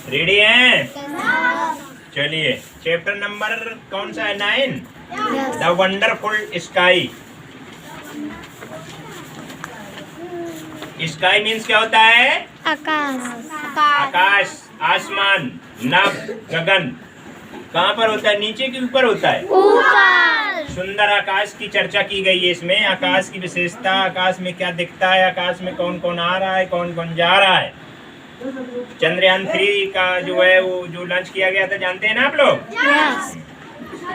Ready हैं? चलिए, chapter number कौन सा है? 9, the wonderful sky. Sky means क्या होता है? आकाश। आकाश, आसमान, नभ, गगन। कहाँ पर होता है? नीचे के ऊपर होता है? ऊपर। सुंदर आकाश की चर्चा की गई है इसमें। आकाश की विशेषता, आकाश में क्या दिखता है, आकाश में कौन कौन आ रहा है, कौन कौन जा रहा है। चंद्रयान 3 का जो है वो जो लॉन्च किया गया था, जानते हैं ना आप लोग? यस।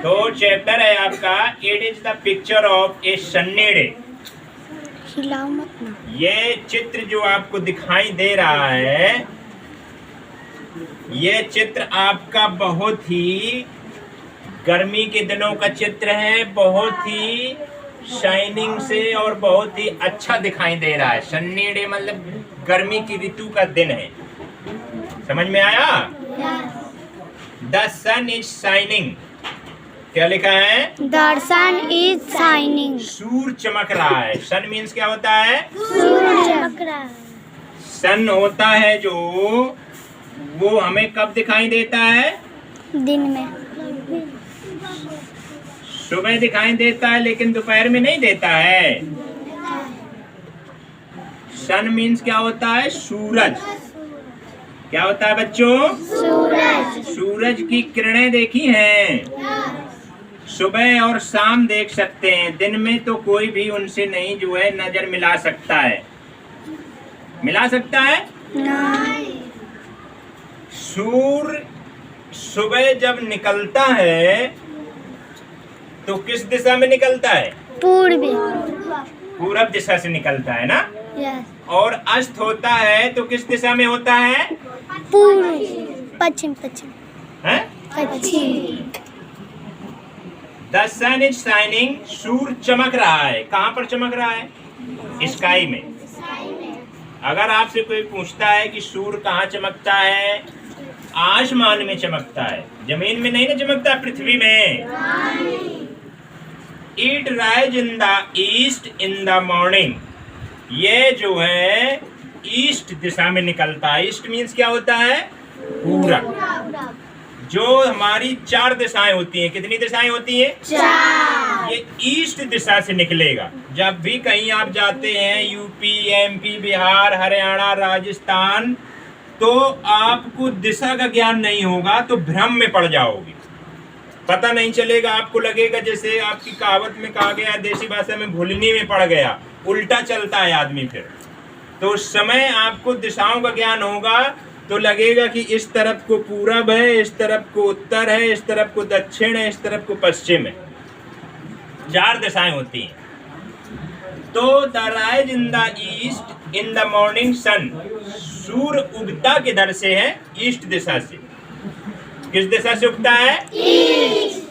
तो चैप्टर है आपका it is the picture of A Sunny day. हिलाओ मत ना। ये चित्र जो आपको दिखाई दे रहा है, ये चित्र आपका बहुत ही गर्मी के दिनों का चित्र है। बहुत ही शाइनिंग से और बहुत ही अच्छा दिखाई दे रहा है। सन्नी डे मतलब गर्मी की ऋतु का दिन है। समझ में आया? The sun is shining. क्या लिखा है? The sun is shining. सूर्य चमक रहा है। सन मीन्स क्या होता है? सूरज चमक रहा है। सन होता है जो, वो हमें कब दिखाई देता है? दिन में। सुबह दिखाई देता है, लेकिन दोपहर में नहीं देता है। सन मीन्स क्या होता है? सूरज। क्या होता है बच्चों? सूरज। सूरज की किरणें देखी हैं? सुबह और शाम देख सकते हैं। दिन में तो कोई भी उनसे नहीं जो है नजर मिला सकता है। मिला सकता है? नहीं। सूर्य सुबह जब निकलता है तो किस दिशा में निकलता है? पूर्व। पूरब दिशा से निकलता है ना। यस। और अस्त होता है तो किस दिशा में होता है? पूर्व। पश्चिम। पश्चिम। हैं? पश्चिम। The sun is shining. सूर्य चमक रहा है। कहाँ पर चमक रहा है? स्काई में। अगर आपसे कोई पूछता है कि सूर्य कहाँ चमकता है? आसमान में चमकता है, जमीन में नहीं ना चमकता, पृथ्वी में। It rise in the east in the morning. ये जो है ईस्ट दिशा में निकलता है। ईस्ट मीन्स क्या होता है? पूरब। जो हमारी 4 दिशाएं होती हैं। कितनी दिशाएं होती हैं? 4। ये ईस्ट दिशा से निकलेगा। जब भी कहीं आप जाते हैं, यूपी, एमपी, बिहार, हरियाणा, राजस्थान, तो आपको दिशा का ज्ञान नहीं होगा तो भ्रम में पड़ जाओगे। पता नहीं चलेगा। आपको लगेगा जैसे आपकी कहावत में कहा गया, देसी भाषा में भूलनी में पड़ गया। उल्टा चलता है आदमी फिर। तो उस समय आपको दिशाओं का ज्ञान होगा तो लगेगा कि इस तरफ को पूरब है, इस तरफ को उत्तर है, इस तरफ को दक्षिण है, इस तरफ को पश्चिम है। 4 दिशाएं होती हैं। तो the rise in the east in the morning sun. सूर्य उगता किधर से है? ईस्ट दिशा से। किस दिशा से उगता है? East.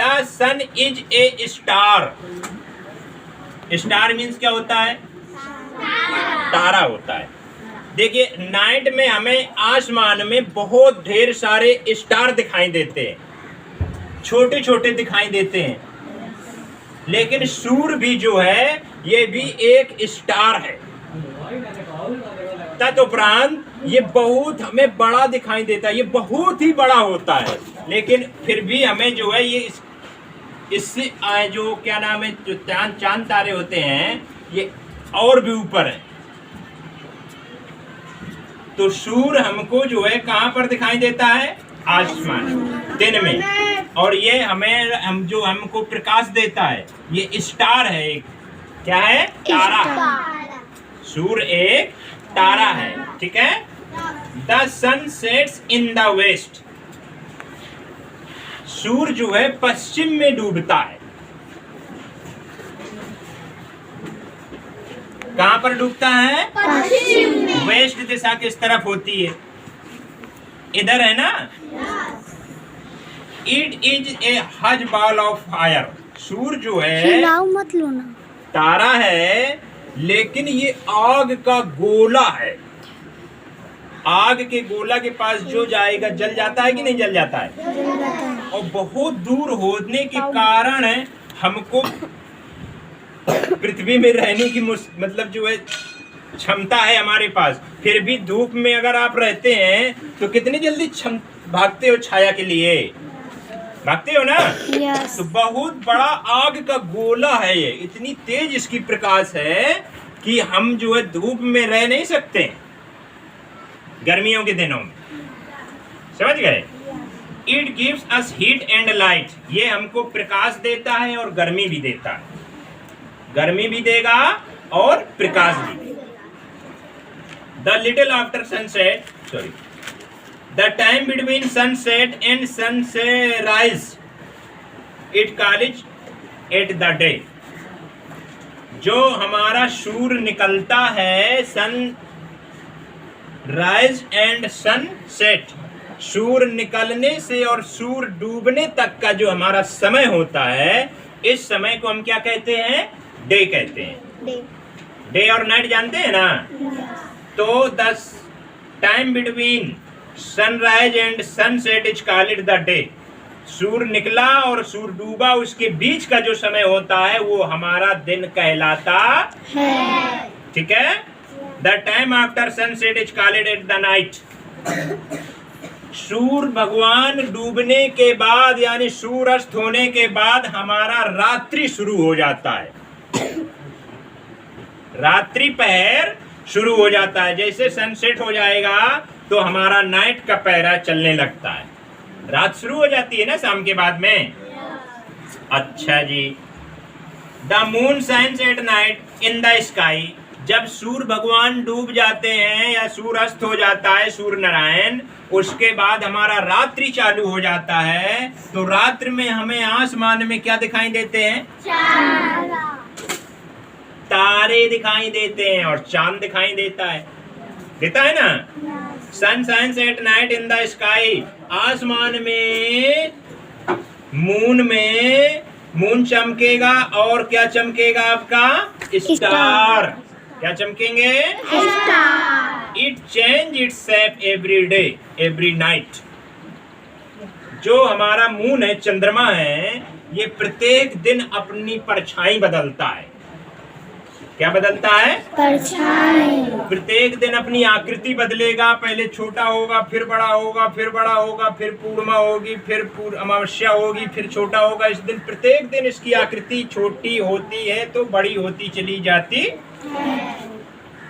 The sun is a star. Star means क्या होता है? तारा होता है। देखिए, नाइट में हमें आसमान में बहुत ढेर सारे स्टार दिखाई देते हैं, छोटे छोटे दिखाई देते हैं। लेकिन सूर्य भी जो है ये भी एक स्टार है। तदुपरांत ये बहुत हमें बड़ा दिखाई देता है। ये बहुत ही बड़ा होता है, लेकिन फिर भी हमें जो है ये इससे जो क्या नाम है, जो चांद तारे होते हैं, ये और भी ऊपर है। तो सूर्य हमको जो है कहाँ पर दिखाई देता है? आसमान, दिन में। और ये हम जो हमको प्रकाश देता है, ये स्टार है एक। क्या है? तारा। सूर्य एक तारा है। ठीक है। The sun sets in the west. सूर्य जो है पश्चिम में डूबता है। कहाँ पर डूबता है? पश्चिम में। वेस्ट दिशा किस तरफ होती है? इधर है ना। इट इज ए हज बॉल ऑफ फायर। सूर्य जो है हिलाओ मत लो ना। तारा है, लेकिन ये आग का गोला है। आग के गोला के पास जो जाएगा जल जाता है कि नहीं जल जाता है? जल जाता है। और बहुत दूर होने के कारण हमको पृथ्वी में रहने की मतलब जो है क्षमता है हमारे पास, फिर भी धूप में अगर आप रहते हैं तो कितनी जल्दी भागते हो छाया के लिए, भागते हो ना। यस। तो बहुत बड़ा आग का गोला है ये, इतनी तेज इसकी प्रकाश है कि हम जो है धूप में रह नहीं सकते गर्मियों के दिनों में, समझ गए। It gives us heat and light, ये हमको प्रकाश देता है और गर्मी भी देता है, गर्मी भी देगा और प्रकाश भी देगा। The little after sunset, sorry, the time between sunset and sunrise, it call it at the day. जो हमारा सूर्य निकलता है, सन राइज एंड सनसेट, सूर्य निकलने से और सूर्य डूबने तक का जो हमारा समय होता है, इस समय को हम क्या कहते हैं, डे कहते हैं। डे और नाइट जानते हैं ना। तो the time between sunrise and sunset is called it the day. सूर्य निकला और सूर्य डूबा, उसके बीच का जो समय होता है वो हमारा दिन कहलाता है, ठीक है। The time after sunset is called it the night. सूर्य भगवान डूबने के बाद यानी सूर्यास्त होने के बाद हमारा रात्रि शुरू हो जाता है, रात्रि पहर शुरू हो जाता है। जैसे सनसेट हो जाएगा तो हमारा नाइट का पहरा चलने लगता है, रात शुरू हो जाती है ना शाम के बाद में। अच्छा जी। The moon shines at night in the sky, जब सूर्य भगवान डूब जाते हैं या सूर्य अस्त हो जाता है, सूर्य नारायण, उसके बाद हमारा रात्रि चालू हो जाता है। तो रात्रि में हमें आसमान में क्या दिखाई देते हैं, तारे दिखाई देते हैं और चांद दिखाई देता है ना। Sun shines at night in the sky, आसमान में मून चमकेगा और क्या चमकेगा आपका, स्टार। क्या चमकेंगे, star. It change its shape every day every night. जो हमारा मून है, चंद्रमा है, ये प्रत्येक दिन अपनी परछाई बदलता है। क्या बदलता है, परछाई। प्रत्येक दिन अपनी आकृति बदलेगा, पहले छोटा होगा, फिर बड़ा होगा, फिर बड़ा होगा, फिर पूर्णिमा होगी, फिर अमावस्या होगी, फिर छोटा होगा। इस दिन प्रत्येक दिन इसकी आकृति छोटी होती है तो बड़ी होती चली जाती है।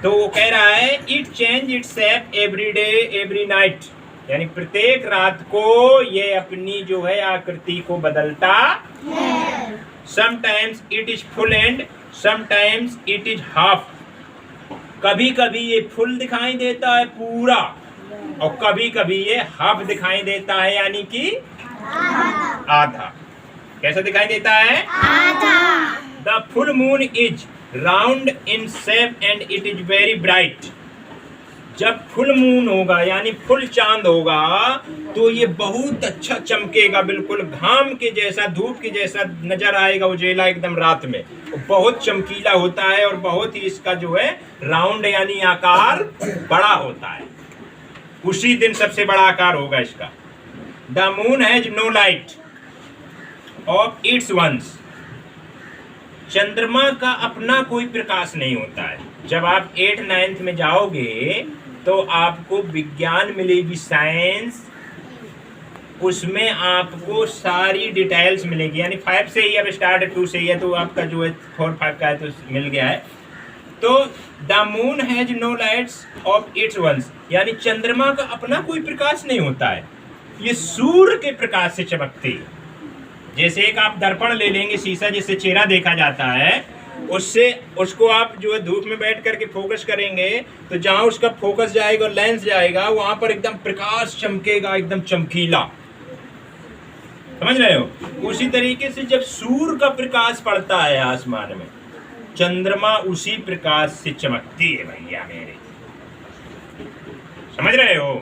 तो वो कह रहा है it change its shape every day every night, यानी प्रत्येक रात को ये अपनी जो है आकृति को बदलता है। Sometimes it is full and sometimes it is half, कभी कभी ये फुल दिखाई देता है पूरा और कभी कभी ये हाफ दिखाई देता है, यानी कि आधा। कैसा दिखाई देता है, आधा। The full moon is round in shape and it is very bright. जब फुल मून होगा यानी फुल चांद होगा तो ये बहुत अच्छा चमकेगा, बिल्कुल घाम के जैसा, धूप के जैसा नजर आएगा, उजेला एकदम रात में। बहुत चमकीला होता है और बहुत ही इसका जो है राउंड यानी आकार बड़ा होता है। उसी दिन सबसे बड़ा आकार होगा इसका। The moon has no light of its once, चंद्रमा का अपना कोई प्रकाश नहीं होता है। जब आप 8th 9th में जाओगे तो आपको विज्ञान मिलेगी, साइंस, उसमें आपको सारी डिटेल्स मिलेगी। यानी 5 से ही अब स्टार्ट, 2 से ही है तो आपका जो है 4 5 का है तो मिल गया है। तो the moon has no lights of its once, यानी चंद्रमा का अपना कोई प्रकाश नहीं होता है, ये सूर्य के प्रकाश से चमकती है। जैसे एक आप दर्पण ले लेंगे, शीशा जिससे चेहरा देखा जाता है, उससे उसको आप जो है धूप में बैठ करके फोकस करेंगे तो जहां उसका फोकस जाएगा, लेंस जाएगा, वहां पर एकदम प्रकाश चमकेगा, एकदम चमकीला। समझ रहे हो? उसी तरीके से जब सूर्य का प्रकाश पड़ता है आसमान में, चंद्रमा उसी प्रकाश से चमकती है भैया मेरे। समझ रहे हो?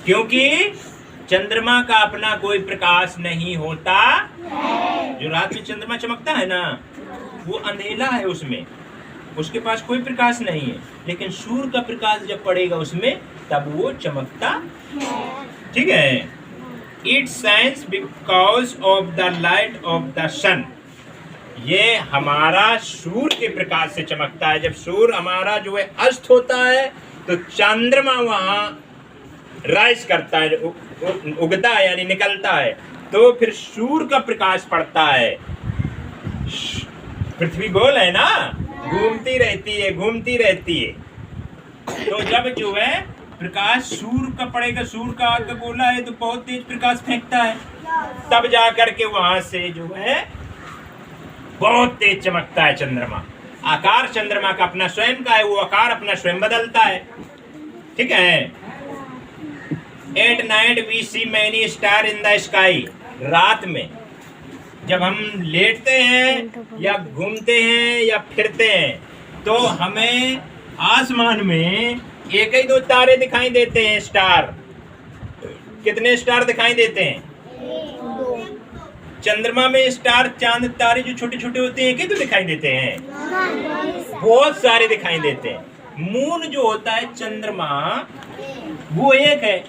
क्योंकि चंद्रमा का अपना कोई प्रकाश नहीं होता। जो रात में चंद्रमा चमकता है ना, वो अंधेला है, उसमें उसके पास कोई प्रकाश नहीं है, लेकिन सूर्य का प्रकाश जब पड़ेगा उसमें तब वो चमकता है। ठीक है। It shines because of the light of the sun, ये हमारा सूर्य के प्रकाश से चमकता है। जब सूर्य हमारा जो है अस्त होता है तो चंद्रमा वहां राइज करता है, उगता है यानी निकलता है, तो फिर सूर्य का प्रकाश पड़ता है। पृथ्वी गोल है ना, घूमती रहती है, घूमती रहती है। तो जब जो है प्रकाश सूर्य का पड़ेगा, सूर्य का आग का गोला है तो बहुत तेज प्रकाश फेंकता है, तब जा करके वहां से जो है बहुत तेज चमकता है चंद्रमा। आकार चंद्रमा का अपना स्वयं का है, वो आकार अपना स्वयं बदलता है। ठीक है। At night we see many star in the sky. रात में जब हम लेटते हैं या घूमते हैं या फिरते हैं तो हमें आसमान में एक ही दो तारे दिखाई देते हैं, स्टार। कितने स्टार दिखाई देते हैं? चंद्रमा में स्टार, चांद, तारे जो छोटे छोटे होते हैं एक ही तो दिखाई देते हैं, बहुत सारे दिखाई देते हैं। मून जो होता है चंद्रमा वो एक है,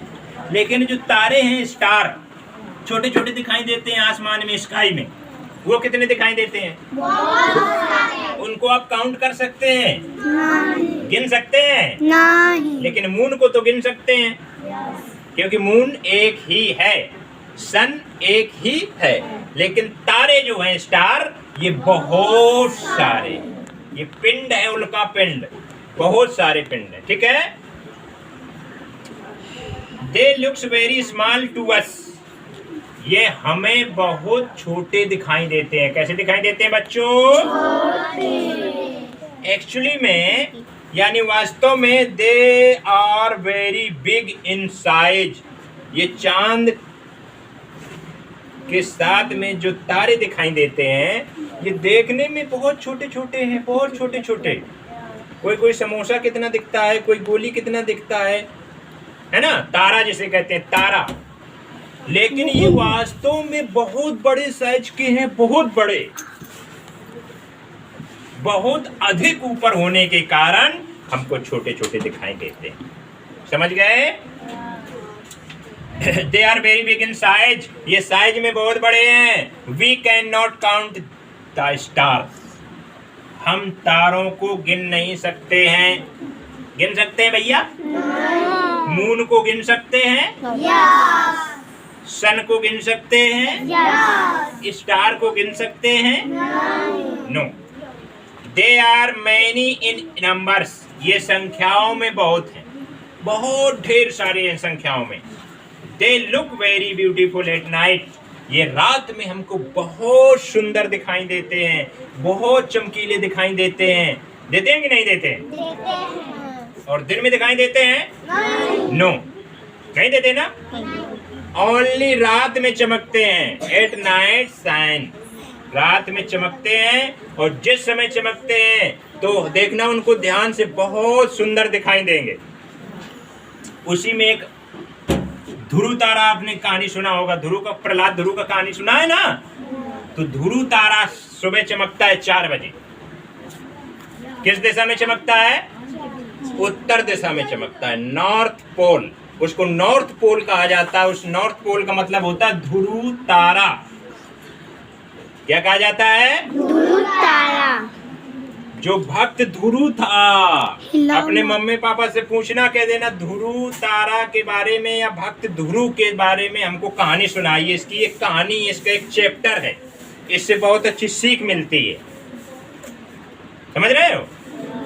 लेकिन जो तारे हैं स्टार छोटे छोटे दिखाई देते हैं आसमान में, स्काई में। वो कितने दिखाई देते हैं? उनको आप काउंट कर सकते हैं? गिन सकते हैं? नहीं। लेकिन मून को तो गिन सकते हैं, क्योंकि मून एक ही है, सन एक ही है। लेकिन तारे जो हैं स्टार, ये बहुत सारे, ये पिंड है, उल्का पिंड, बहुत सारे पिंड है। ठीक है। They looks very small to us. ये हमें बहुत छोटे दिखाई देते हैं। कैसे दिखाई देते हैं बच्चों? एक्चुअली में यानी वास्तव में they are very big in size. ये चांद के साथ में जो तारे दिखाई देते हैं ये देखने में बहुत छोटे छोटे हैं, बहुत छोटे छोटे। कोई कोई समोसा कितना दिखता है, कोई गोली कितना दिखता है ना, तारा जिसे कहते हैं, तारा। लेकिन ये वास्तव में बहुत बड़े साइज के हैं, बहुत बड़े, बहुत अधिक ऊपर होने के कारण हमको छोटे छोटे दिखाई देते हैं। समझ गए? They are very big in size. ये साइज में बहुत बड़े हैं। We can not count the stars. हम तारों को गिन नहीं सकते हैं। गिन सकते हैं भैया? मून को गिन सकते हैं? सन को गिन सकते हैं? स्टार को गिन सकते हैं? No. They are many in numbers. ये संख्याओं में बहुत हैं, बहुत ढेर सारे हैं संख्याओं में। They look very beautiful at night. ये रात में हमको बहुत सुंदर दिखाई देते हैं, बहुत चमकीले दिखाई देते हैं। देते हैं कि नहीं देते हैं? देते हैं। और दिन में दिखाई देते हैं? नो, नहीं देते ना। ओनली रात में चमकते हैं। At night shine. रात में चमकते हैं, और जिस समय चमकते हैं तो देखना उनको ध्यान से, बहुत सुंदर दिखाई देंगे। उसी में एक ध्रुव तारा, आपने कहानी सुना होगा, ध्रुव का, प्रहलाद ध्रुव का कहानी सुना है ना। तो ध्रुव तारा सुबह चमकता है 4 बजे। किस दिशा में चमकता है? उत्तर दिशा में चमकता है, नॉर्थ पोल। उसको नॉर्थ पोल कहा जाता है। उस नॉर्थ पोल का मतलब होता है ध्रुव तारा। क्या कहा जाता है? ध्रुव तारा। जो भक्त ध्रुव था, अपने मम्मी पापा से पूछना, कह देना ध्रुव तारा के बारे में या भक्त ध्रुव के बारे में हमको कहानी सुनाइए। इसकी एक कहानी, इसका एक चैप्टर है, इससे बहुत अच्छी सीख मिलती है। समझ रहे हो?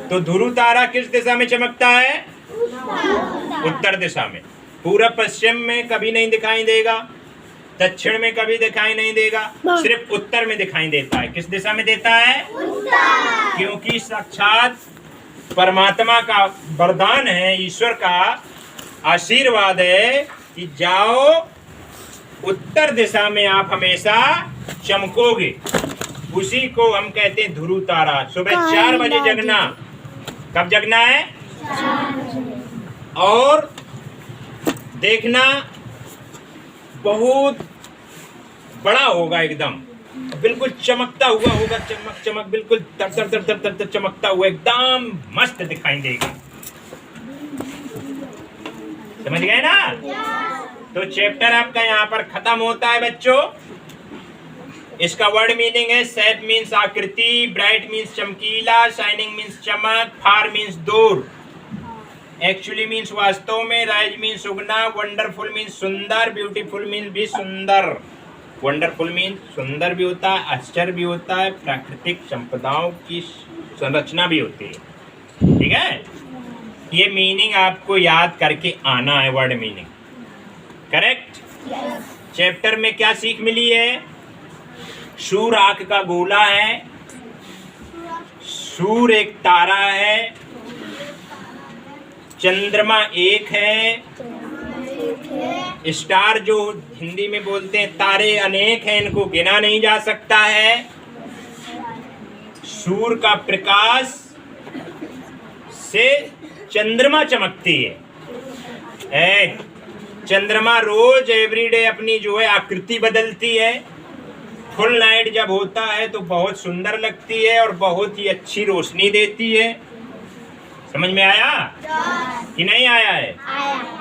तो ध्रुव तारा किस दिशा में चमकता है? उत्तर दिशा में। पूर्व पश्चिम में कभी नहीं दिखाई देगा, दक्षिण में कभी दिखाई नहीं देगा, सिर्फ उत्तर में दिखाई देता है। किस दिशा में देता है? उत्तर। क्योंकि साक्षात परमात्मा का वरदान है, ईश्वर का आशीर्वाद है कि जाओ उत्तर दिशा में आप हमेशा चमकोगे। उसी को हम कहते हैं ध्रुव तारा। सुबह 4 बजे जगना। कब जगना है? और देखना बहुत बड़ा होगा, एकदम बिल्कुल चमकता हुआ होगा, चमक चमक बिल्कुल तर तर तर तर तर तर चमकता हुआ, एकदम मस्त दिखाई देगा। समझ गए ना? तो चैप्टर आपका यहाँ पर खत्म होता है बच्चों। इसका वर्ड मीनिंग है शेप मीन्स आकृति, ब्राइट मीन्स चमकीला, शाइनिंग मीन्स चमक, फार मीन्स दूर, एक्चुअली मीन्स वास्तव में, राइज मीन्स उगना, वंडरफुल मीन्स सुंदर, ब्यूटीफुल मीन्स भी सुंदर। वंडरफुल मीन्स सुंदर भी होता है, आश्चर्य भी होता है, प्राकृतिक संपदाओं की संरचना भी होती है। ठीक है, ये मीनिंग आपको याद करके आना है, वर्ड मीनिंग। करेक्ट। चैप्टर में क्या सीख मिली है? सूर्य आंख का गोला है, सूर्य एक तारा है, चंद्रमा एक है, स्टार जो हिंदी में बोलते हैं तारे अनेक हैं, इनको गिना नहीं जा सकता है। सूर्य का प्रकाश से चंद्रमा चमकती है। चंद्रमा रोज एवरीडे अपनी जो है आकृति बदलती है। फुल नाइट जब होता है तो बहुत सुंदर लगती है और बहुत ही अच्छी रोशनी देती है। समझ में आया कि नहीं आया है?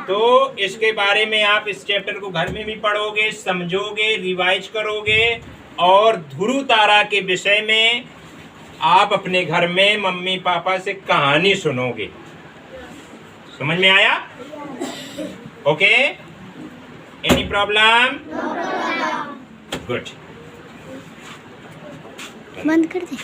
तो इसके बारे में आप इस चैप्टर को घर में भी पढ़ोगे, समझोगे, रिवाइज करोगे और ध्रुव तारा के विषय में आप अपने घर में मम्मी पापा से कहानी सुनोगे। समझ में आया? Okay, any problem? गुड। बंद कर दे।